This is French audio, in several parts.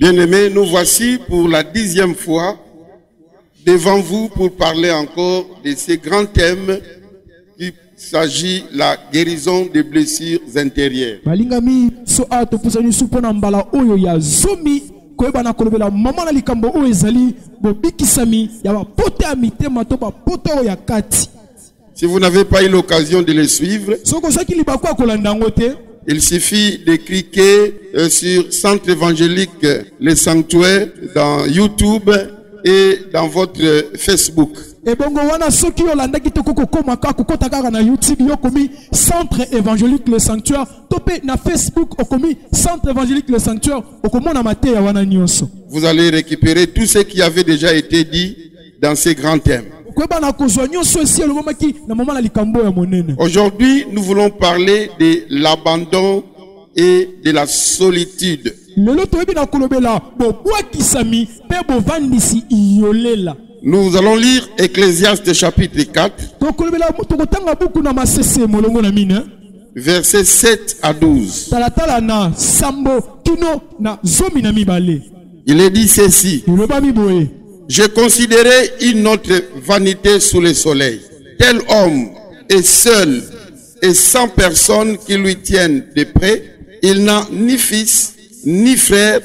Bien-aimés, nous voici pour la 10e fois devant vous pour parler encore de ces grands thèmes qui s'agit la guérison des blessures intérieures. Balingami so ato pusani supona mbala oyo ya zomi koyebana kolobela mama na likambo oyo ezali bobikisami ya bapote ya mitema to bapote oyo ya kati. Si vous n'avez pas eu l'occasion de les suivre, il suffit de cliquer sur Centre évangélique Le Sanctuaire dans YouTube et dans votre Facebook. Et bongo wana soki yolanda kitoko kokoma ka kokota kaka na YouTube yokomi Centre évangélique Le Sanctuaire topé na Facebook okomi Centre évangélique Le Sanctuaire okomona mateya wana nyonso. Vous allez récupérer tout ce qui avait déjà été dit dans ces grands thèmes. Aujourd'hui, nous voulons parler de l'abandon et de la solitude. Nous allons lire Ecclésiaste chapitre 4, versets 7 à 12. Il est dit ceci: j'ai considéré une autre vanité sous le soleil. Tel homme est seul et sans personne qui lui tienne de près. Il n'a ni fils ni frère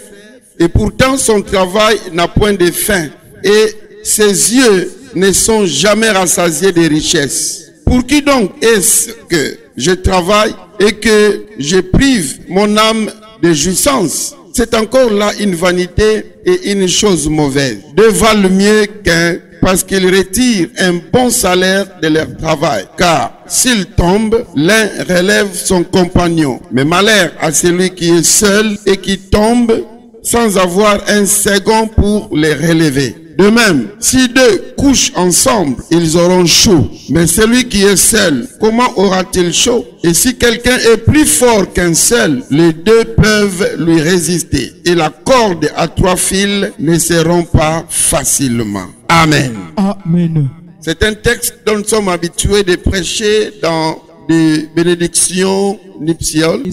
et pourtant son travail n'a point de fin et ses yeux ne sont jamais rassasiés de richesses. Pour qui donc est-ce que je travaille et que je prive mon âme de jouissance? C'est encore là une vanité et une chose mauvaise. Deux valent mieux qu'un parce qu'ils retirent un bon salaire de leur travail. Car s'il tombe, l'un relève son compagnon. Mais malheur à celui qui est seul et qui tombe sans avoir un second pour les relever. De même, si deux couchent ensemble, ils auront chaud. Mais celui qui est seul, comment aura-t-il chaud? Et si quelqu'un est plus fort qu'un seul, les deux peuvent lui résister. Et la corde à 3 fils ne se rompt pas facilement. Amen. Amen. C'est un texte dont nous sommes habitués de prêcher dans des bénédictions nuptiales.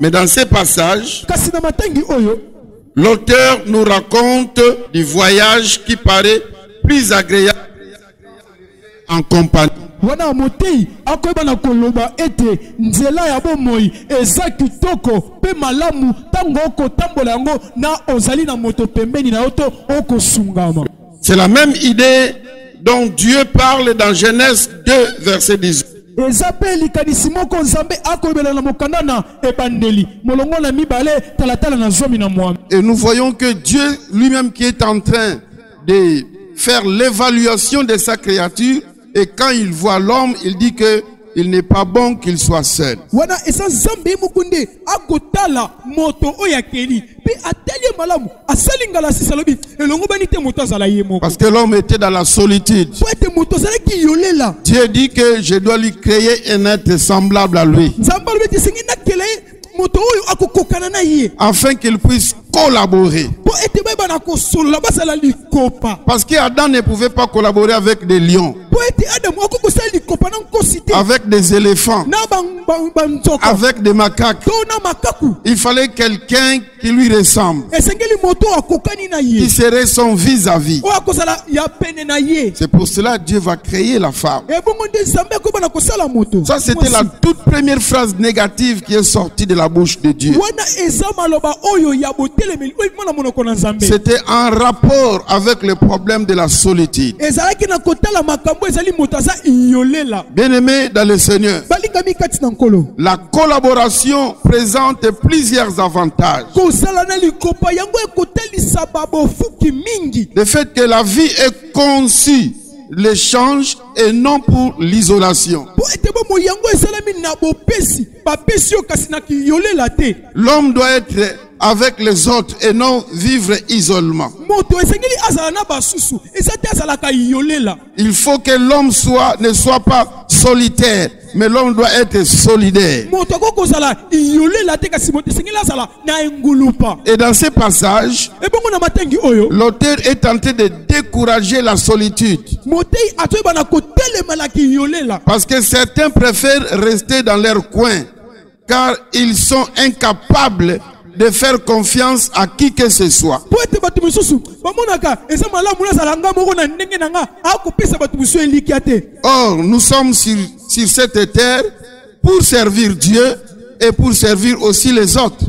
Mais dans ces passages, l'auteur nous raconte du voyage qui paraît plus agréable en compagnie. C'est la même idée dont Dieu parle dans Genèse 2, verset 18. Et nous voyons que Dieu lui-même qui est en train de faire l'évaluation de sa créature, et quand il voit l'homme, il dit que il n'est pas bon qu'il soit seul. Parce que l'homme était dans la solitude. Dieu dit que je dois lui créer un être semblable à lui, afin qu'il puisse collaborer. Parce qu'Adam ne pouvait pas collaborer avec des lions, avec des éléphants, avec des macaques. Il fallait quelqu'un qui lui ressemble, qui serait son vis-à-vis. C'est pour cela que Dieu va créer la femme. Ça, c'était la toute première phrase négative qui est sortie de la bouche de Dieu. C'était en rapport avec le problème de la solitude. Bien-aimés dans le Seigneur, la collaboration présente plusieurs avantages. Le fait que la vie est conçue l'échange et non pour l'isolation. L'homme doit être avec les autres et non vivre isolement. Il faut que l'homme ne soit pas solitaire, mais l'homme doit être solidaire. Et dans ces passages, l'auteur est tenté de décourager la solitude. Parce que certains préfèrent rester dans leur coin car ils sont incapables de faire confiance à qui que ce soit. Or, nous sommes sur cette terre pour servir Dieu et pour servir aussi les autres.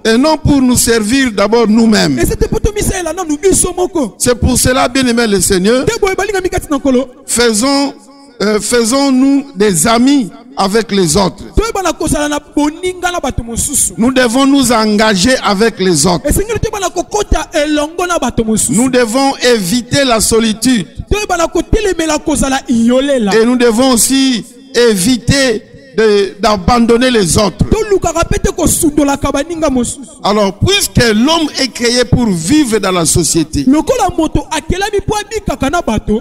Et non pour nous servir d'abord nous-mêmes. C'est pour cela, bien-aimés le Seigneur, faisons-nous des amis avec les autres. Nous devons nous engager avec les autres. Nous devons éviter la solitude. Et nous devons aussi éviter d'abandonner les autres. Alors, puisque l'homme est créé pour vivre dans la société,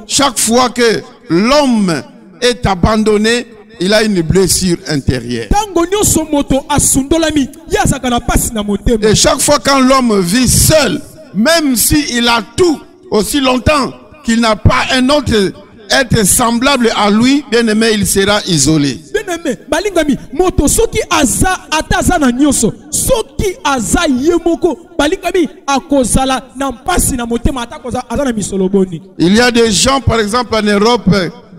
chaque fois que l'homme est abandonné, il a une blessure intérieure. Et chaque fois quand l'homme vit seul, même s'il a tout, aussi longtemps qu'il n'a pas un autre être semblable à lui, bien aimé, il sera isolé. Il y a des gens, par exemple en Europe,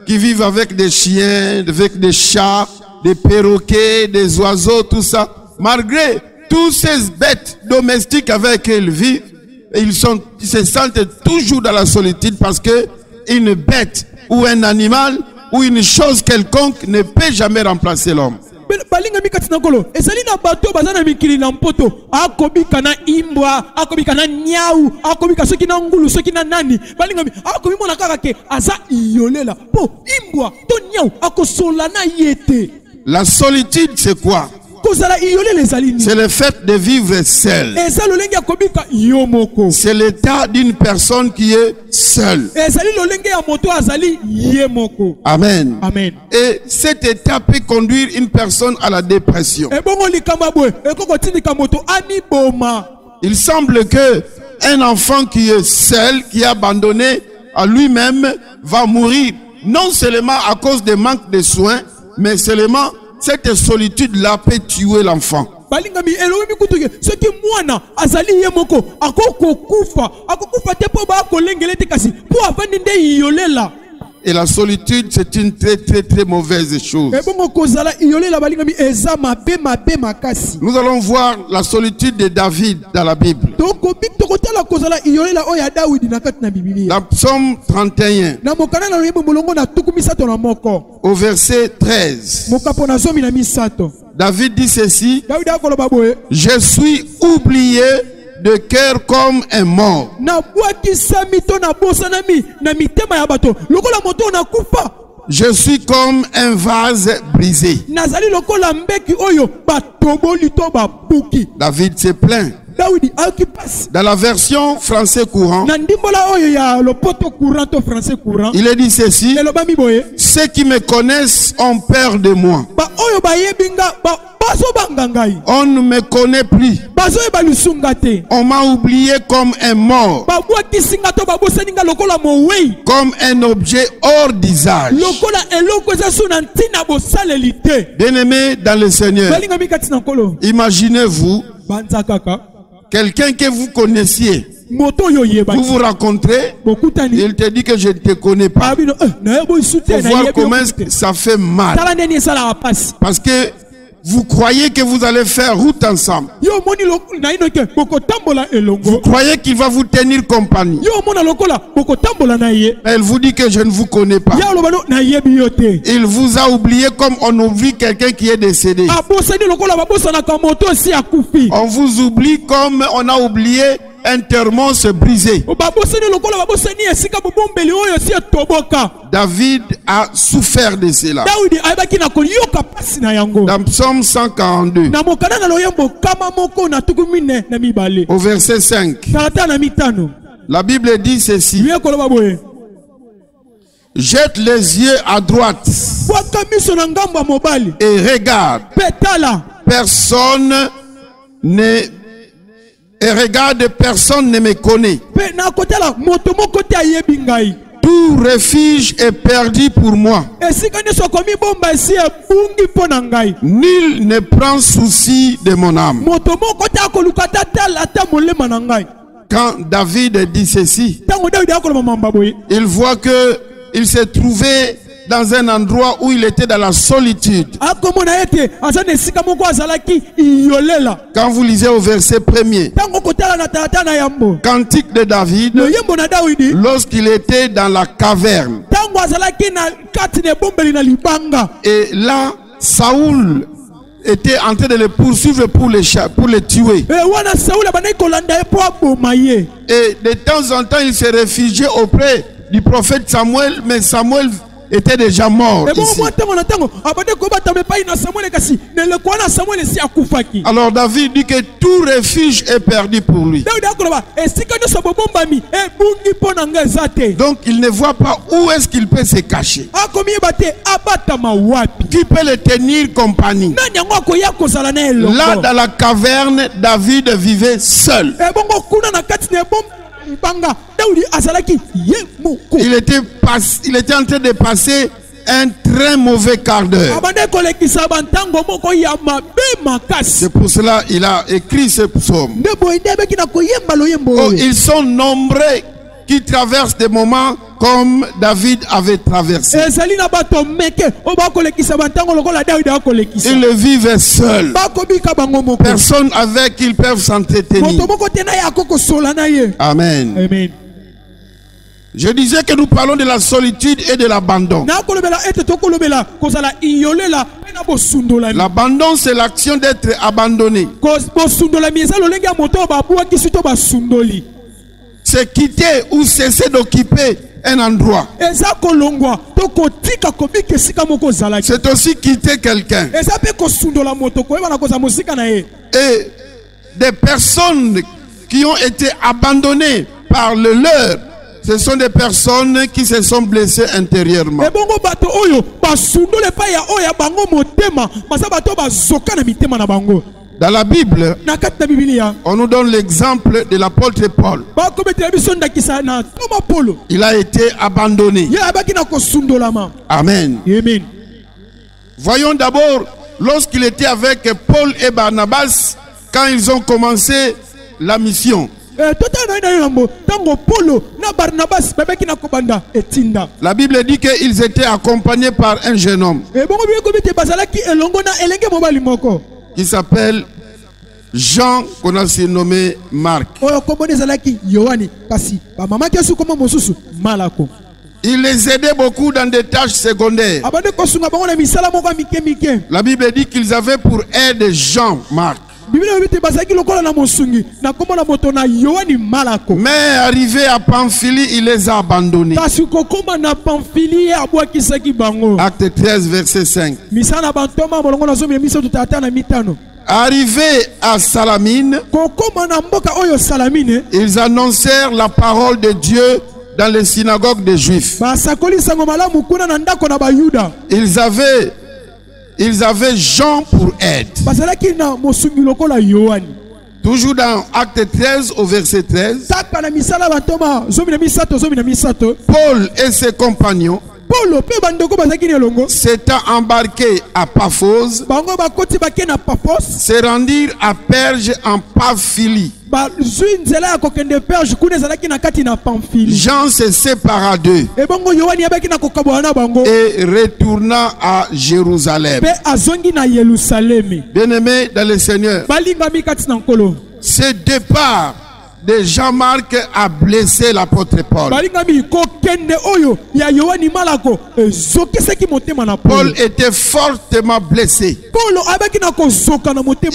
qui vivent avec des chiens, avec des chats, des perroquets, des oiseaux, tout ça. Malgré tous ces bêtes domestiques avec lesquelles ils vivent, ils se sentent toujours dans la solitude parce que une bête ou un animal ou une chose quelconque ne peut jamais remplacer l'homme. La solitude, c'est quoi? C'est le fait de vivre seul. C'est l'état d'une personne qui est seule. Amen. Amen. Et cet état peut conduire une personne à la dépression. Il semble que un enfant qui est seul, qui est abandonné à lui-même, va mourir non seulement à cause du manque de soins, mais seulement cette solitude-là peut tuer l'enfant. Et la solitude, c'est une très très très mauvaise chose. Nous allons voir la solitude de David dans la Bible. Dans Psaume 31, au verset 13, David dit ceci: je suis oublié de cœur comme un mort. Je suis comme un vase brisé. David se plaint. Dans la version français courant, il est dit ceci: ceux qui me connaissent ont peur de moi. On ne me connaît plus. On m'a oublié comme un mort, comme un objet hors d'usage. Bien-aimés dans le Seigneur, imaginez-vous quelqu'un que vous connaissiez. Vous vous rencontrez, il te dit que je ne te connais pas. Pour voir comment ça fait mal. Parce que vous croyez que vous allez faire route ensemble. Vous croyez qu'il va vous tenir compagnie. Elle vous dit que je ne vous connais pas. Il vous a oublié comme on oublie quelqu'un qui est décédé. On vous oublie comme on a oublié un thermos brisé. David a souffert de cela. Dans Psaume 142, au verset 5, la Bible dit ceci: jette les yeux à droite et regarde. Personne ne Et regarde, personne ne me connaît. Tout refuge est perdu pour moi. Nul ne prend souci de mon âme. Quand David dit ceci, il voit que il s'est trouvé dans un endroit où il était dans la solitude. Quand vous lisez au verset 1er, Cantique de David, lorsqu'il était dans la caverne. Et là, Saoul était en train de le poursuivre pour le tuer. Et de temps en temps, il se réfugiait auprès du prophète Samuel, mais Samuel était déjà mort ici. Alors David dit que tout refuge est perdu pour lui. Donc il ne voit pas où est-ce qu'il peut se cacher. Qui peut le tenir compagnie? Là dans la caverne, David vivait seul. Il était en train de passer un très mauvais quart d'heure. C'est pour cela qu'il a écrit ce psaume. Oh, ils sont nombreux qui traversent des moments comme David avait traversé. Ils le vivent seuls. Personne avec qui ils peuvent s'entretenir. Amen. Amen. Je disais que nous parlons de la solitude et de l'abandon. L'abandon, c'est l'action d'être abandonné. C'est quitter ou cesser d'occuper un endroit. C'est aussi quitter quelqu'un. Et des personnes qui ont été abandonnées par le leur, ce sont des personnes qui se sont blessées intérieurement. Dans la Bible, on nous donne l'exemple de l'apôtre Paul. Il a été abandonné. Amen. Amen. Voyons d'abord, lorsqu'il était avec Paul et Barnabas, quand ils ont commencé la mission. La Bible dit qu'ils étaient accompagnés par un jeune homme qui s'appelle Jean, qu'on a surnommé Marc. Il les aidait beaucoup dans des tâches secondaires. La Bible dit qu'ils avaient pour aide Jean, Marc. Mais arrivé à Pamphylie, il les a abandonnés. Acte 13, verset 5. Arrivé à Salamine, ils annoncèrent la parole de Dieu dans les synagogues des Juifs. Ils avaient Jean pour aide. Toujours dans Acte 13 au verset 13. Paul et ses compagnons s'étant embarqués à Paphos, se rendirent à Perge en Pamphylie. Jean se sépara d'eux et retourna à Jérusalem. Bien-aimés dans le Seigneur, ce départ de Jean-Marc a blessé l'apôtre Paul. Paul était fortement blessé.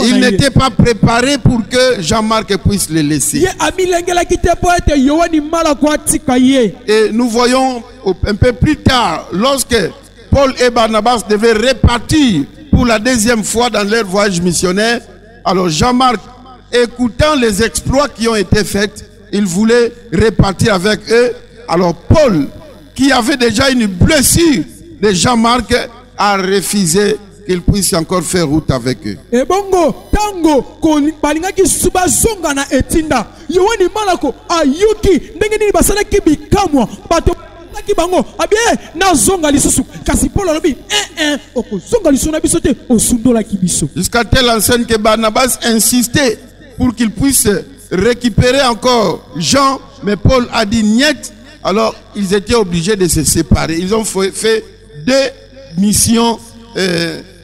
Il n'était pas préparé pour que Jean-Marc puisse le laisser. Et nous voyons un peu plus tard, lorsque Paul et Barnabas devaient repartir pour la deuxième fois dans leur voyage missionnaire, alors Jean-Marc, écoutant les exploits qui ont été faits, il voulait repartir avec eux. Alors Paul, qui avait déjà une blessure de Jean-Marc, a refusé qu'il puisse encore faire route avec eux. Ki bango abie na zonga lisusu kasi Paul alobi oko zonga lisusu na biso te osundola ki biso. Jusqu'à telle enseigne que Barnabas insistait pour qu'il puisse récupérer encore Jean, mais Paul a dit niet. Alors ils étaient obligés de se séparer. Ils ont fait 2 missions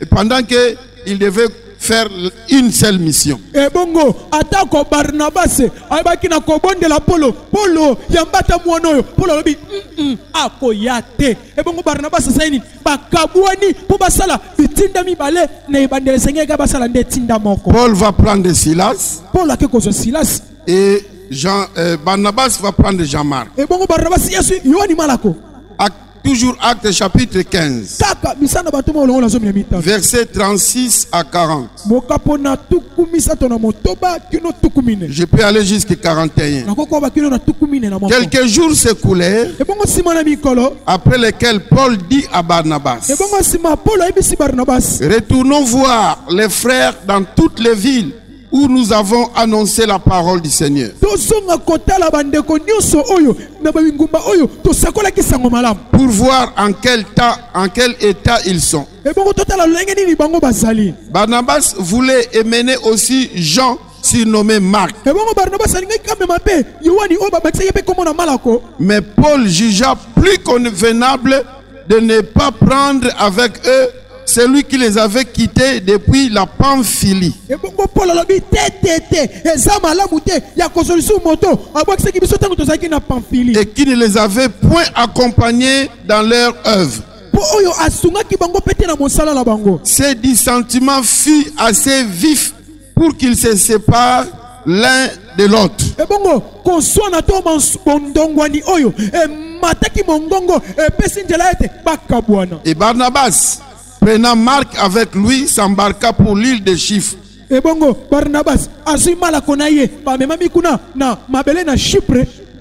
pendant que ils devaient faire une seule mission. Et bongo atako Barnabas abaki na kobonde la Polo yambata mwono Polo lobi akoyate. Et bongo Barnabas saini bakabwani po basala bitinda mibale na ibandele sengeka basala ndetinda moko. Paul va prendre Silas. Paul akekozo Silas et Barnabas va prendre Jean-Marc. Et bongo Barnabas yesu yoani malako. Toujours Actes chapitre 15. Versets 36 à 40. Je peux aller jusqu'à 41. Quelques jours s'écoulèrent, après lesquels Paul dit à Barnabas: retournons voir les frères dans toutes les villes où nous avons annoncé la parole du Seigneur. Pour voir en quel état ils sont. Barnabas voulait émener aussi Jean, surnommé Marc. Mais Paul jugea plus convenable de ne pas prendre avec eux celui qui les avait quittés depuis la Pamphylie. Et qui ne les avait point accompagnés dans leur œuvre. Ces dissentiments furent assez vifs pour qu'ils se séparent l'un de l'autre. Et Barnabas, prenant Marc avec lui, s'embarqua pour l'île de Chypre.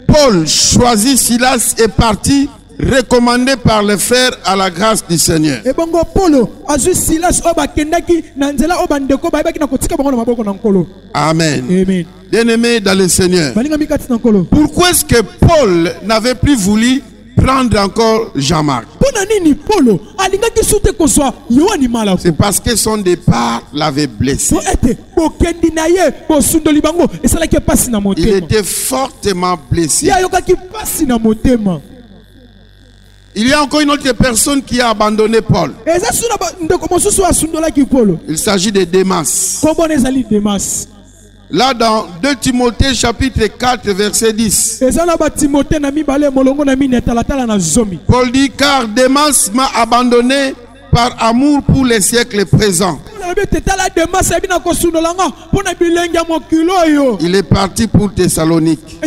Paul choisit Silas et partit, recommandé par les frères à la grâce du Seigneur. Amen. Bien-aimés dans le Seigneur, pourquoi est-ce que Paul n'avait plus voulu prendre encore Jean-Marc? C'est parce que son départ l'avait blessé. Il était fortement blessé. Il y a encore une autre personne qui a abandonné Paul. Il s'agit de Démas. Là dans 2 Timothée chapitre 4 verset 10. Paul dit: car Démas m'a abandonné par amour pour les siècles présents. Il est parti pour Thessalonique.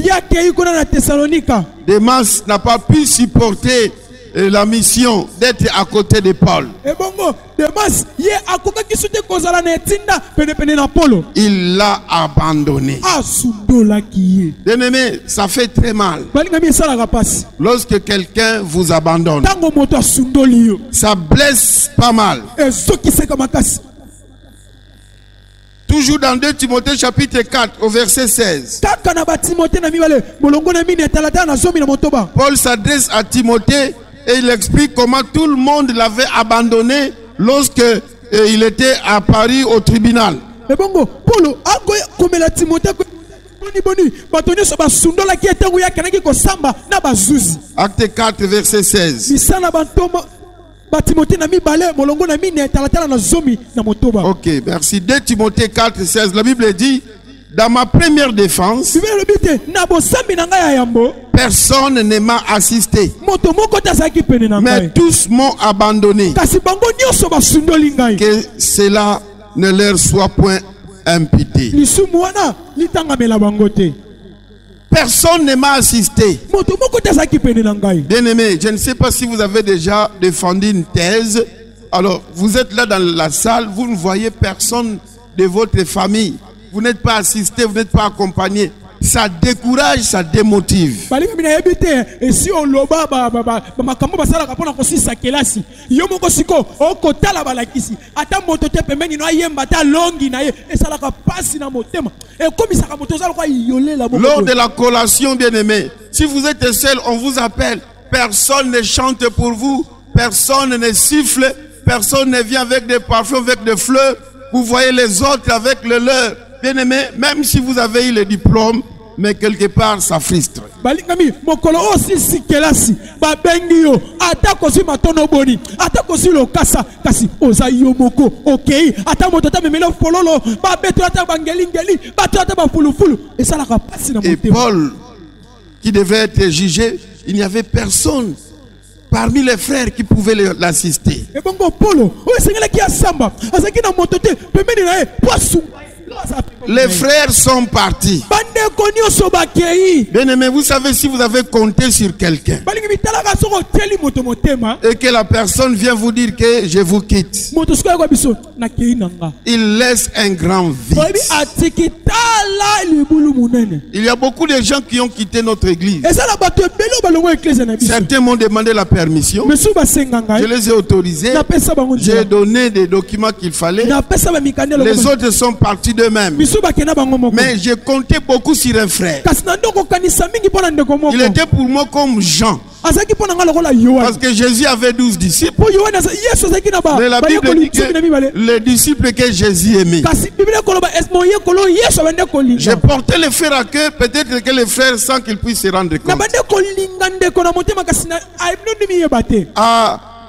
Démas n'a pas pu supporter la mission d'être à côté de Paul. Il l'a abandonné. Bien-aimé, ça fait très mal lorsque quelqu'un vous abandonne. Ça blesse pas mal. Toujours dans 2 Timothée chapitre 4 au verset 16. Paul s'adresse à Timothée et il explique comment tout le monde l'avait abandonné lorsque il était à Paris au tribunal. Acte 4 verset 16. Ok, merci. 2 Timothée 4 16. La Bible dit: dans ma première défense, personne ne m'a assisté, mais tous m'ont abandonné. Que cela ne leur soit point imputé. Personne ne m'a assisté. Bien-aimé, je ne sais pas si vous avez déjà défendu une thèse. Alors, vous êtes là dans la salle, vous ne voyez personne de votre famille. Vous n'êtes pas assisté, vous n'êtes pas accompagné. Ça décourage, ça démotive. Lors de la collation, bien-aimé, si vous êtes seul, on vous appelle. personne ne chante pour vous, personne ne siffle, personne ne vient avec des parfums, avec des fleurs. Vous voyez les autres avec le leur. Bien aimé, même si vous avez eu le diplôme, mais quelque part ça frustre. Balingami, mokolo aussi si kelasi, ba bengi yo, ata kosi matono boni, ata kosi lo kasa, kasi oza yo moko, okay, ata motota memelo fololo, ba beto ata bangeli ngeli, ba ata ba fulu fulu, et ça la capacité na montée. Et Paul, qui devait être jugé, il n'y avait personne parmi les frères qui pouvaient l'assister. Et bongo Polo, o sengela ki asamba, azaki na motote, pemeni na e, poisson. Les frères sont partis. Bien aimé, vous savez, si vous avez compté sur quelqu'un et que la personne vient vous dire que je vous quitte, il laisse un grand vide. Il y a beaucoup de gens qui ont quitté notre église. Certains m'ont demandé la permission. Je les ai autorisés. J'ai donné des documents qu'il fallait. Les autres sont partis d'eux-mêmes. Mais j'ai compté beaucoup sur un frère. Il était pour moi comme Jean. Parce que Jésus avait 12 disciples. Mais la Bible dit que les disciples que Jésus aimait. J'ai porté les frères à cœur, peut-être que les frères sans qu'ils puissent se rendre compte.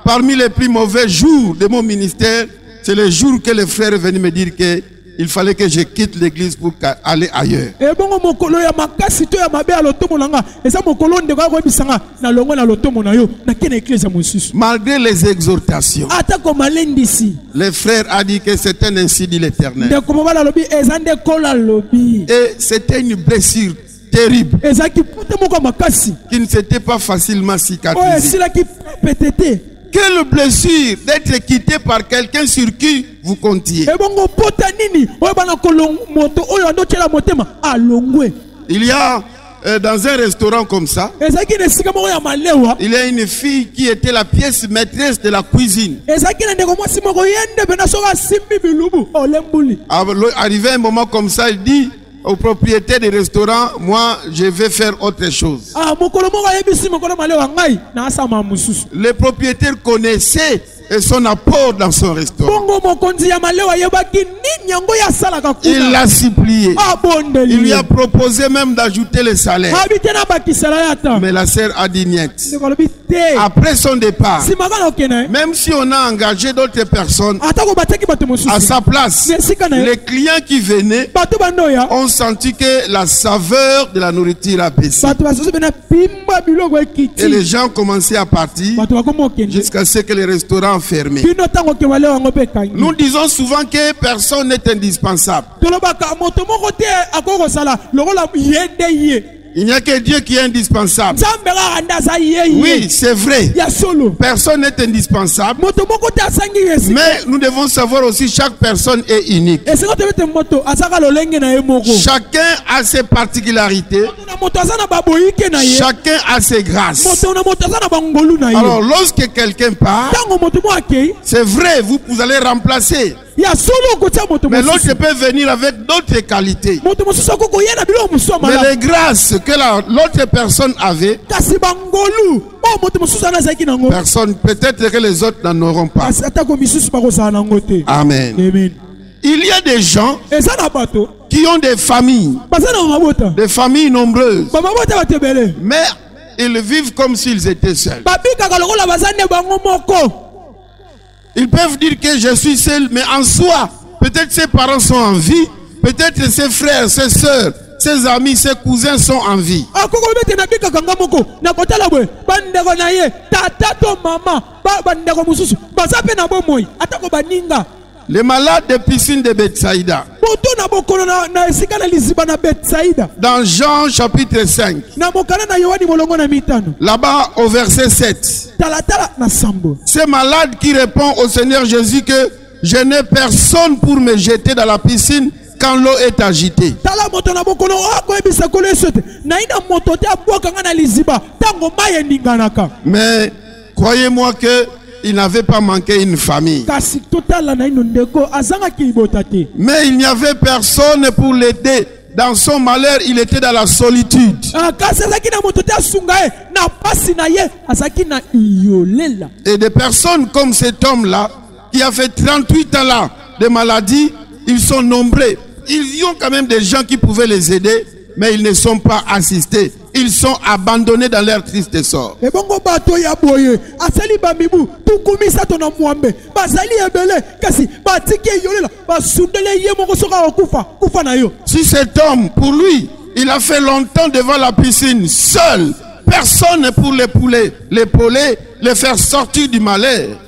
Parmi les plus mauvais jours de mon ministère, c'est le jour que les frères venaient me dire que il fallait que je quitte l'église pour aller ailleurs. Malgré les exhortations, les frères ont dit que c'était ainsi dit l'Éternel. Et c'était une blessure terrible qui ne s'était pas facilement cicatrisée. Quelle blessure d'être quitté par quelqu'un sur qui vous comptiez. Il y a dans un restaurant comme ça, il y a une fille qui était la pièce maîtresse de la cuisine. Arrivé un moment comme ça, il dit au propriétaire du restaurant, moi je vais faire autre chose. Le propriétaire connaissait son apport dans son restaurant. Il l'a supplié. Il lui a proposé même d'ajouter le salaire. Mais la sœur a dit niet. Après son départ, même si on a engagé d'autres personnes à sa place, les clients qui venaient ont senti que la saveur de la nourriture a baissé. Et les gens commençaient à partir jusqu'à ce que le restaurant fermé. Nous disons souvent que personne n'est indispensable. Il n'y a que Dieu qui est indispensable. Oui, c'est vrai. Personne n'est indispensable. Mais nous devons savoir aussi chaque personne est unique. Chacun a ses particularités. Chacun a ses grâces. Alors lorsque quelqu'un part, c'est vrai, vous allez remplacer. Mais l'autre peut venir avec d'autres qualités. Mais les grâces que l'autre personne avait, personne, peut-être que les autres n'en auront pas. Amen. Il y a des gens qui ont des familles nombreuses, mais ils vivent comme s'ils étaient seuls. Ils peuvent dire que je suis seul, mais en soi, peut-être ses parents sont en vie, peut-être ses frères, ses soeurs, ses amis, ses cousins sont en vie. Les malades de piscine de Bethsaïda. Dans Jean chapitre 5. Là-bas au verset 7. Ces malades qui répondent au Seigneur Jésus que je n'ai personne pour me jeter dans la piscine quand l'eau est agitée. Mais croyez-moi que il n'avait pas manqué une famille. Mais il n'y avait personne pour l'aider Dans son malheur, il était dans la solitude. Et des personnes comme cet homme-là, qui a fait 38 ans là de maladie, ils sont nombreux. Ils y ont quand même des gens qui pouvaient les aider, mais ils ne sont pas assistés. Ils sont abandonnés dans leur triste sort. Si cet homme, pour lui, il a fait longtemps devant la piscine, seul, personne pour l'épauler, le faire sortir du malheur.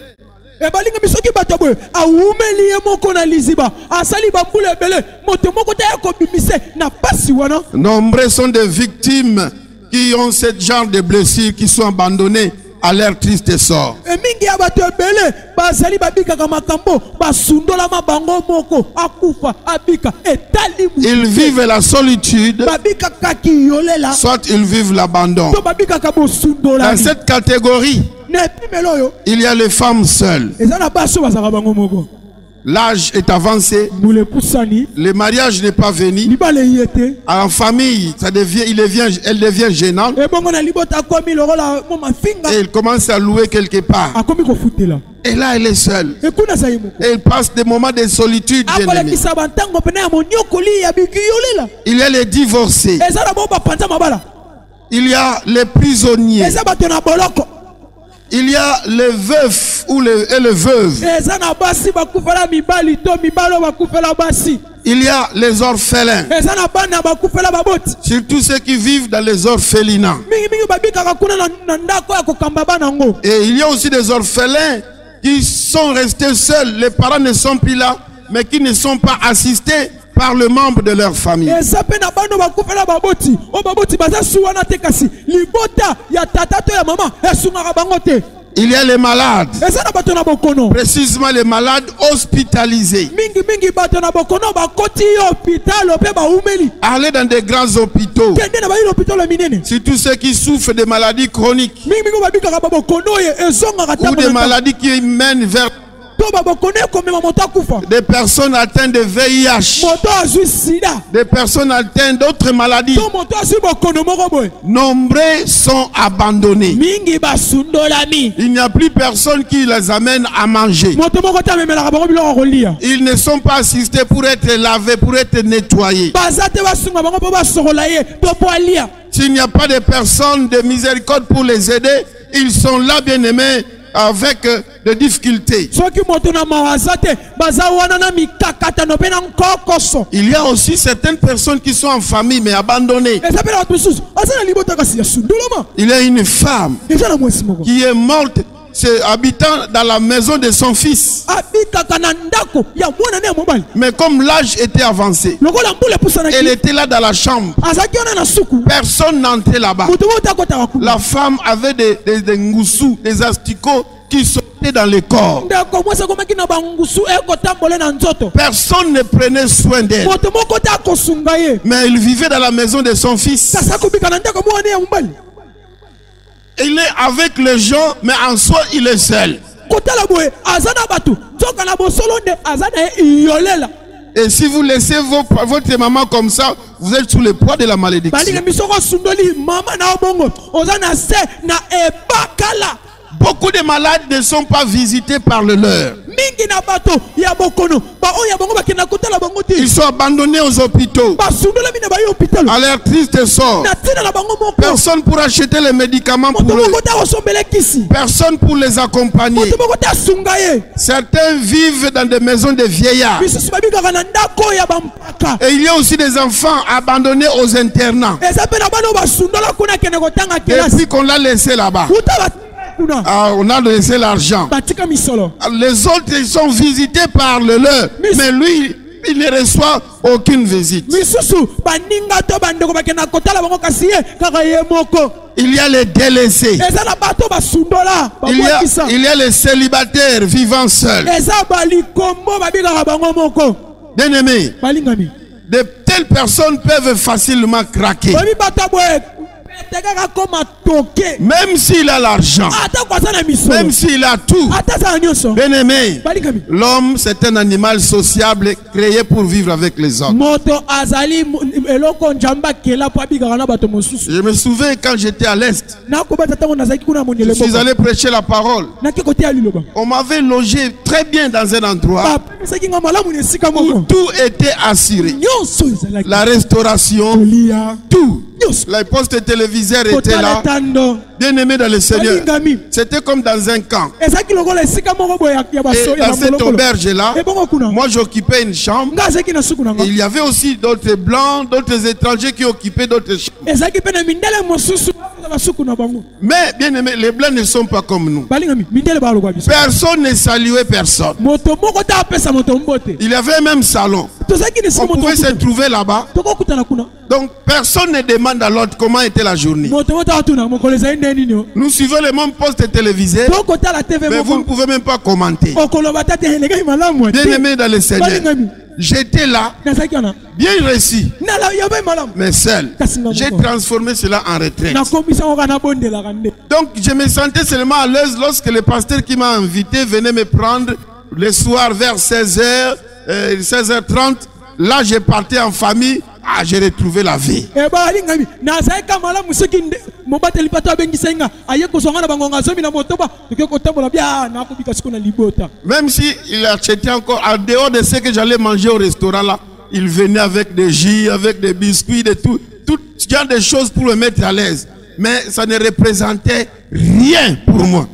Nombreux sont des victimes qui ont ce genre de blessures, qui sont abandonnées à leur triste sort. Ils vivent la solitude, soit ils vivent l'abandon. Dans cette catégorie, il y a les femmes seules. L'âge est avancé, le mariage n'est pas venu, en famille elle devient gênante, et elle commence à louer quelque part. Et là elle est seule, et elle passe des moments de solitude. Il y a les divorcés, il y a les prisonniers, il y a les veufs et les veuves. Il y a les orphelins. Surtout ceux qui vivent dans les orphelinats. Et il y a aussi des orphelins qui sont restés seuls. Les parents ne sont plus là, mais qui ne sont pas assistés par le membre de leur famille. Il y a les malades, précisément les malades hospitalisés. Aller dans des grands hôpitaux, surtout ceux qui souffrent de maladies chroniques ou des maladies qui mènent vers des personnes atteintes de VIH, des personnes atteintes d'autres maladies. Nombreux sont abandonnés. Il n'y a plus personne qui les amène à manger. Ils ne sont pas assistés pour être lavés, pour être nettoyés. S'il n'y a pas de personnes de miséricorde pour les aider, ils sont là, bien aimés, avec des difficultés. Il y a aussi certaines personnes qui sont en famille mais abandonnées. Il y a une femme qui est morte, habitant dans la maison de son fils. Mais comme l'âge était avancé, elle était là dans la chambre. Personne n'entrait là-bas. La femme avait des ngoussous, des asticots qui sortaient dans le corps. Personne ne prenait soin d'elle. Mais elle vivait dans la maison de son fils. Il est avec les gens, mais en soi, il est seul. Et si vous laissez votre maman comme ça, vous êtes sous le poids de la malédiction. Beaucoup de malades ne sont pas visités par le leur. Ils sont abandonnés aux hôpitaux, à leur triste sort. Personne pour acheter les médicaments pour eux. Personne pour les accompagner. Certains vivent dans des maisons de vieillards. Et il y a aussi des enfants abandonnés aux internats. Depuis qu'on l'a laissé là-bas, on a laissé l'argent. Les autres, ils sont visités par le leur, mais lui, il ne reçoit aucune visite. Il y a les délaissés. Il y a les célibataires vivant seuls. Bien-aimés, de telles personnes peuvent facilement craquer. Même s'il a l'argent, même s'il a tout, bien aimé, l'homme c'est un animal sociable créé pour vivre avec les autres. Je me souviens quand j'étais à l'Est, je suis allé prêcher la parole. On m'avait logé très bien dans un endroit où tout était assuré. La restauration, tout. Les postes téléviseurs étaient là. Bien aimé dans le Seigneur. C'était comme dans un camp. Et dans cette auberge-là, moi j'occupais une chambre. Et il y avait aussi d'autres blancs, d'autres étrangers qui occupaient d'autres chambres. Mais bien aimé, les blancs ne sont pas comme nous. Personne ne saluait personne. Il y avait un même salon. On pouvait se trouver là-bas. Donc personne ne demande à l'autre comment était la journée. Nous suivons le même poste télévisé, mais vous ne pouvez même pas commenter. Bien aimé dans le Seigneur, j'étais là, bien reçu, mais seul. J'ai transformé cela en retraite. Donc je me sentais seulement à l'aise lorsque le pasteur qui m'a invité venait me prendre le soir vers 16h, 16h30. Là, je partais en famille. Ah, j'ai retrouvé la vie. Même si il achetait encore, en dehors de ce que j'allais manger au restaurant là, il venait avec des jus, avec des biscuits, de tout genre de choses pour me mettre à l'aise. Mais ça ne représentait rien pour moi.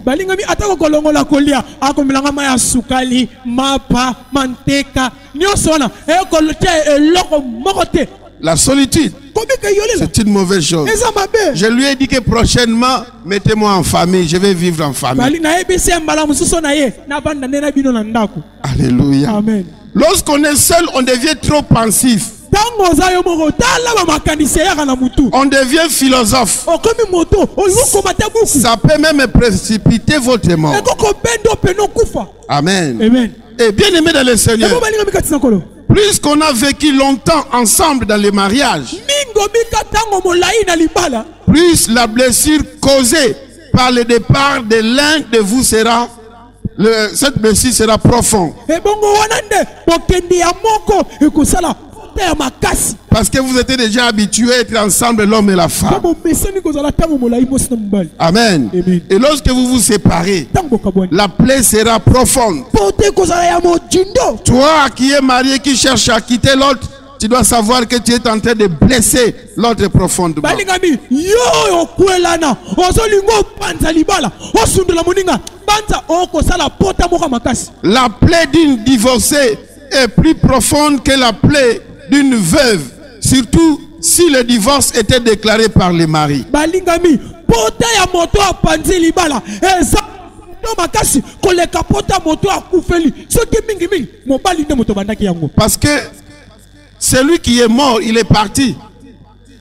La solitude, c'est une mauvaise chose. Je lui ai dit que prochainement, mettez-moi en famille, je vais vivre en famille. Alléluia. Amen. Lorsqu'on est seul, on devient trop pensif. On devient philosophe. Ça peut même précipiter votre mort. Amen. Amen. Et bien aimé dans le Seigneur, plus qu'on a vécu longtemps ensemble dans les mariages, plus la blessure causée par le départ de l'un de vous sera, cette blessure sera profonde. Parce que vous étiez déjà habitués à être ensemble, l'homme et la femme. Amen. Et lorsque vous vous séparez, la plaie sera profonde. Toi qui es marié, qui cherche à quitter l'autre, tu dois savoir que tu es en train de blesser l'autre profondément. La plaie d'une divorcée est plus profonde que la plaie d'une veuve, surtout si le divorce était déclaré par le mari. Parce que celui qui est mort, il est parti.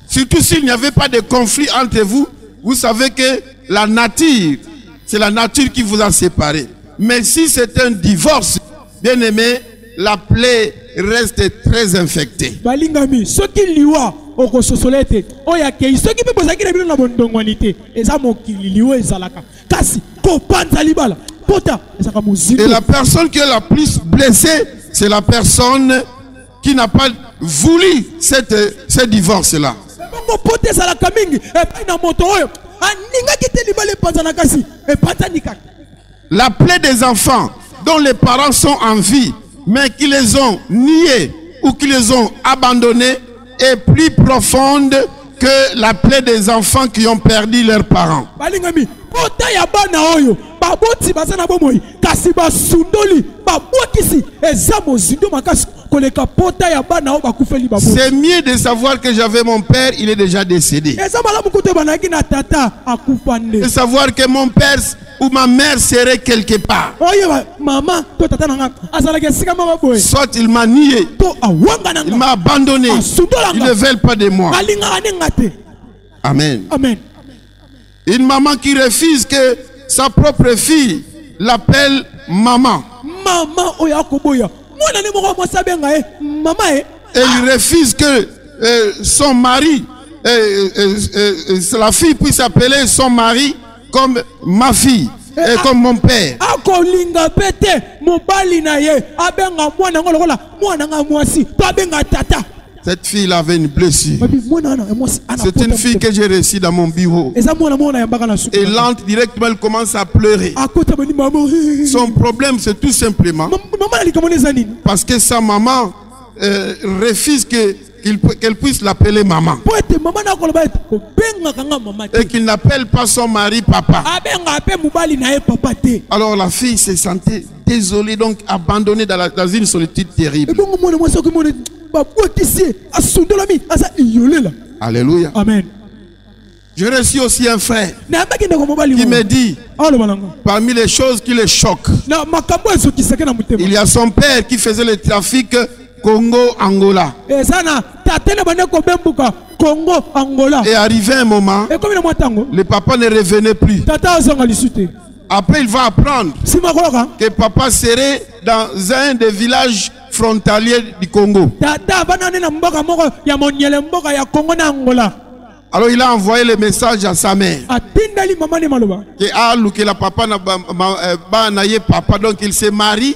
Surtout s'il n'y avait pas de conflit entre vous, vous savez que la nature, c'est la nature qui vous a séparés. Mais si c'est un divorce, bien aimé, la plaie reste très infectée. Et la personne qui est la plus blessée, c'est la personne qui n'a pas voulu ce divorce-là. La plaie des enfants dont les parents sont en vie, mais qui les ont niés ou qui les ont abandonnés, est plus profonde que la plaie des enfants qui ont perdu leurs parents. C'est mieux de savoir que j'avais mon père, il est déjà décédé. Et savoir que mon père ou ma mère serait quelque part. Soit il m'a nié, il m'a abandonné, ils ne veulent pas de moi. Amen. Amen. Une maman qui refuse que sa propre fille l'appelle maman. Et il refuse que son mari la fille puisse appeler son mari comme ma fille et comme mon père. Cette fille avait une blessure. C'est une fille que j'ai reçue dans mon bureau. Et l'entre directement, elle commence à pleurer. Son problème, c'est tout simplement parce que sa maman refuse qu'elle puisse l'appeler maman. Et qu'il n'appelle pas son mari papa. Alors la fille se sentait désolée, donc abandonnée dans une solitude terrible. Alléluia. Amen. J'ai reçu aussi un frère qui me dit, parmi les choses qui le choquent, il y a son père qui faisait le trafic Congo-Angola. Et arrivé un moment, le papa ne revenait plus. Après, il va apprendre que papa serait dans un des villages frontaliers du Congo. Alors il a envoyé le message à sa mère. Que la papa n'a papa, donc il se marie.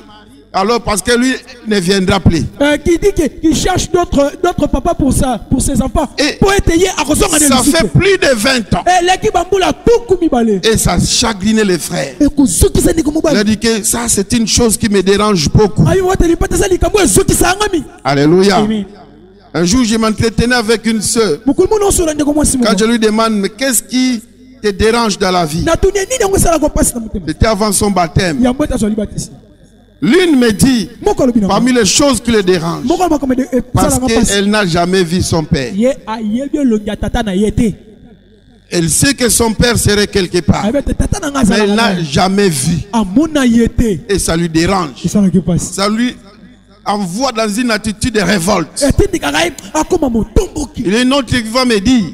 Alors parce que lui ne viendra plus. Qui dit qu'il cherche d'autres papas pour ses enfants. Et ça fait plus de 20 ans. Et ça chagrinait les frères. Il a dit que ça c'est une chose qui me dérange beaucoup. Alléluia. Un jour je m'entretenais avec une sœur. Quand je lui demande mais qu'est-ce qui te dérange dans la vie? C'était avant son baptême. L'une me dit, parmi les choses qui le dérangent, parce qu'elle n'a jamais vu son père. Elle sait que son père serait quelque part, mais elle n'a jamais vu. Et ça lui dérange. Ça lui envoie dans une attitude de révolte. Il y a une autre qui va me dire,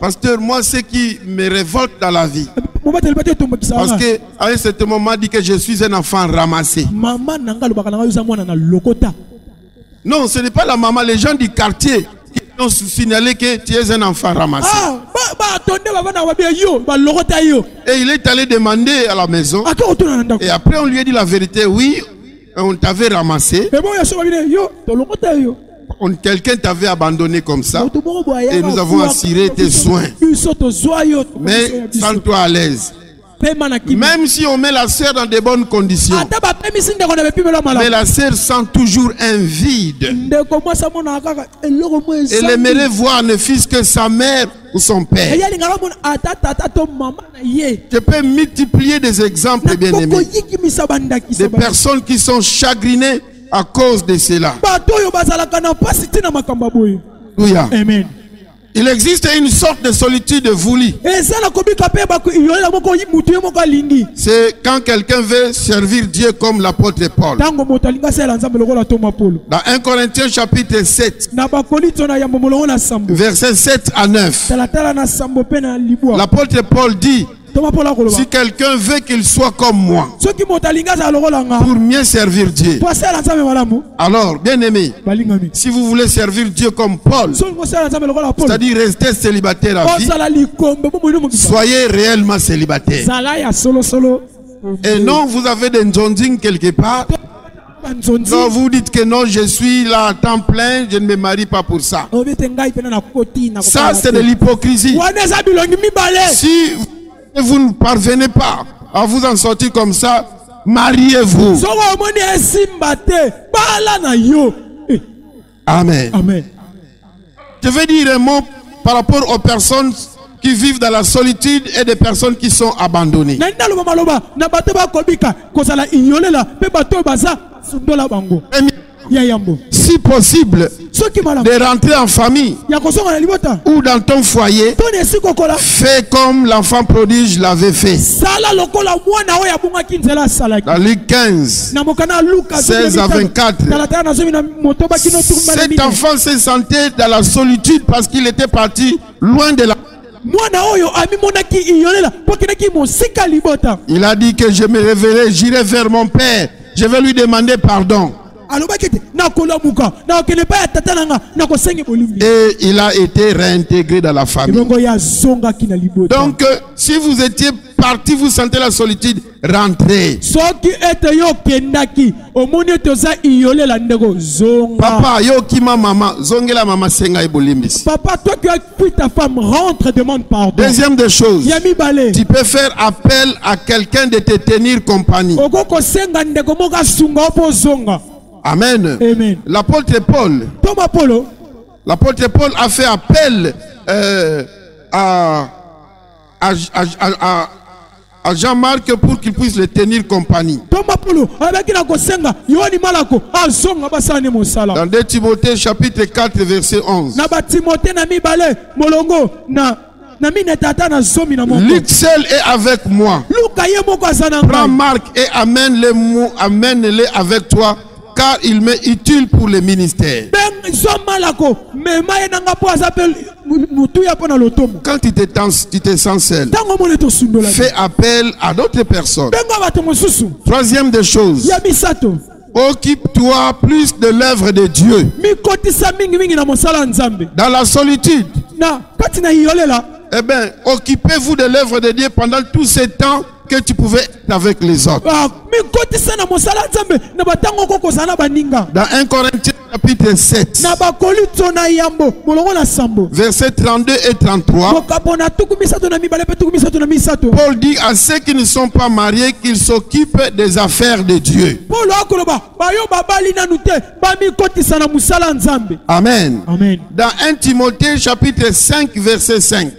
pasteur, moi ce qui me révolte dans la vie, parce qu'à un certain moment dit que je suis un enfant ramassé. Non, ce n'est pas la maman, les gens du quartier qui ont signalé que tu es un enfant ramassé. Et il est allé demander à la maison. Et après on lui a dit la vérité, oui, on t'avait ramassé. Quelqu'un t'avait abandonné comme ça. Et nous avons assuré tes soins. Mais sans toi à l'aise. Même si on met la sœur dans de bonnes conditions, mais la sœur sent toujours un vide. Elle aimerait voir ne fût-ce que sa mère ou son père. Je peux multiplier des exemples, bien aimés, des personnes qui sont chagrinées à cause de cela. Amen. Il existe une sorte de solitude voulue. C'est quand quelqu'un veut servir Dieu comme l'apôtre Paul. Dans 1 Corinthiens chapitre 7, versets 7 à 9, l'apôtre Paul dit, si quelqu'un veut qu'il soit comme moi pour mieux servir Dieu, alors bien aimé, si vous voulez servir Dieu comme Paul, c'est-à-dire rester célibataire à vie, soyez réellement célibataire. Et non, vous avez des nzonzing quelque part. Non, vous dites que non, je suis là à temps plein, je ne me marie pas pour ça. Ça, c'est de l'hypocrisie. Si vous ne parvenez pas à vous en sortir comme ça, mariez-vous. Amen. Amen. Je vais dire un mot par rapport aux personnes qui vivent dans la solitude et des personnes qui sont abandonnées. Si possible, de rentrer en famille ou dans ton foyer, fais comme l'enfant prodige l'avait fait. Dans Luc 15, 16 à 24, cet enfant se sentait dans la solitude parce qu'il était parti loin de la... Il a dit que je me révélerai, j'irai vers mon père, je vais lui demander pardon. Et il a été réintégré dans la famille. Donc, si vous étiez parti, vous sentez la solitude, rentrez. Papa, yo kima mama, zongela mama senga ibolimbis. Papa, toi qui as pris ta femme, rentre et demande pardon. Deuxième des choses, tu peux faire appel à quelqu'un de te tenir compagnie. Amen. Amen. L'apôtre Paul a fait appel à Jean-Marc pour qu'il puisse le tenir compagnie. Dans 2 Timothée chapitre 4 verset 11. Luc seul est avec moi. Prends Marc et amène-les avec toi, car il m'est utile pour le ministère. Quand tu te sens seul, fais appel à d'autres personnes. Troisième des choses, occupe-toi plus de l'œuvre de Dieu. Dans la solitude, eh bien, occupez-vous de l'œuvre de Dieu pendant tout ce temps que tu pouvais être avec les autres. Dans 1 Corinthiens chapitre 7, versets 32 et 33, Paul dit à ceux qui ne sont pas mariés qu'ils s'occupent des affaires de Dieu. Amen. Amen. Dans 1 Timothée chapitre 5 verset 5,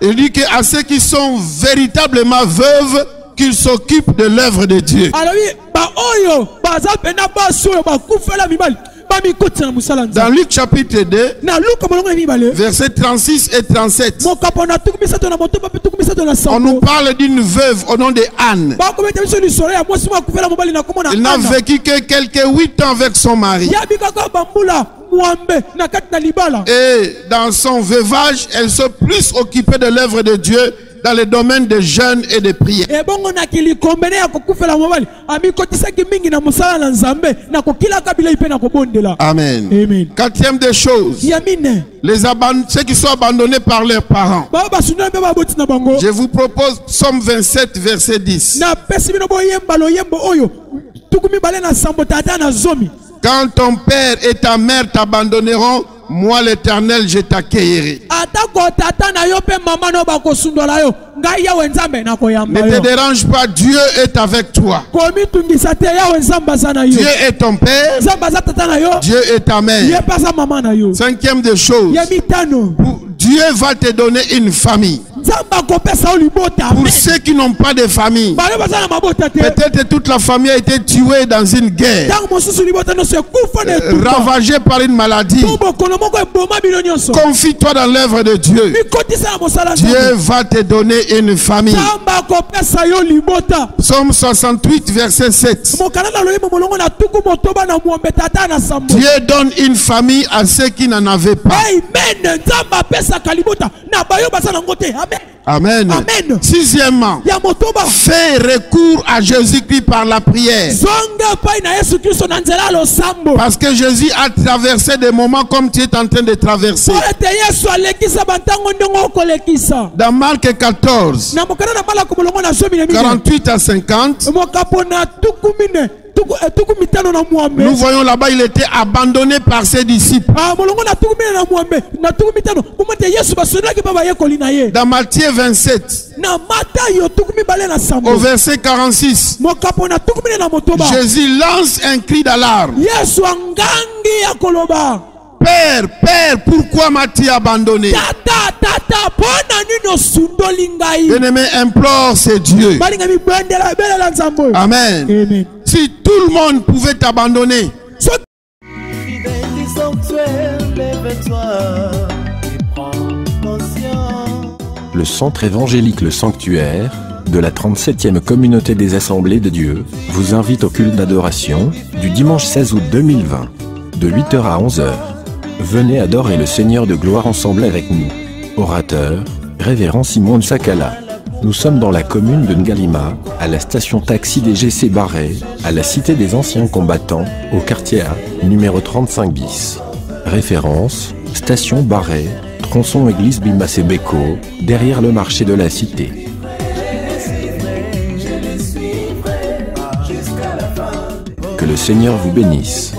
il dit qu'à ceux qui sont véritablement veuves, qu'ils s'occupent de l'œuvre de Dieu. Dans Luc chapitre 2, versets 36 et 37, on nous parle d'une veuve au nom de Anne. Elle n'a vécu que quelques 8 ans avec son mari. Et dans son veuvage, elle se plus occupée de l'œuvre de Dieu dans le domaine des jeûnes et des prières. Amen. Amen. Quatrième des choses, ceux qui sont abandonnés par leurs parents. Je vous propose Psaume 27 verset 10. Quand ton père et ta mère t'abandonneront, moi l'Éternel, je t'accueillerai. Ne te dérange pas, Dieu est avec toi. Dieu est ton père, Dieu est ta mère. Cinquième des choses, Dieu va te donner une famille. Pour ceux qui n'ont pas de famille, peut-être toute la famille a été tuée dans une guerre, ravagée par une maladie. Confie-toi dans l'œuvre de Dieu. Dieu va te donner une famille. Psaume 68 verset 7. Dieu donne une famille à ceux qui n'en avaient pas. Amen. Amen. Sixièmement, fais recours à Jésus-Christ par la prière. Parce que Jésus a traversé des moments comme tu es en train de traverser. Dans Marc 14, 48 à 50, nous voyons là-bas, il était abandonné par ses disciples. Dans Matthieu 27, au verset 46, Jésus lance un cri d'alarme. Père, Père, pourquoi m'as-tu abandonné? Bien-aimé, implore c'est Dieu. Amen. Amen. Si tout le monde pouvait t'abandonner, le centre évangélique Le Sanctuaire de la 37e communauté des Assemblées de Dieu vous invite au culte d'adoration du dimanche 16 août 2020 de 8h à 11h. Venez adorer le Seigneur de gloire ensemble avec nous. Orateur, Révérend Simon Sakala. Nous sommes dans la commune de Ngalima, à la station taxi DGC Barret, à la cité des anciens combattants, au quartier A, numéro 35 bis. Référence, station Barret, tronçon église Bimasebeko, derrière le marché de la cité. Que le Seigneur vous bénisse.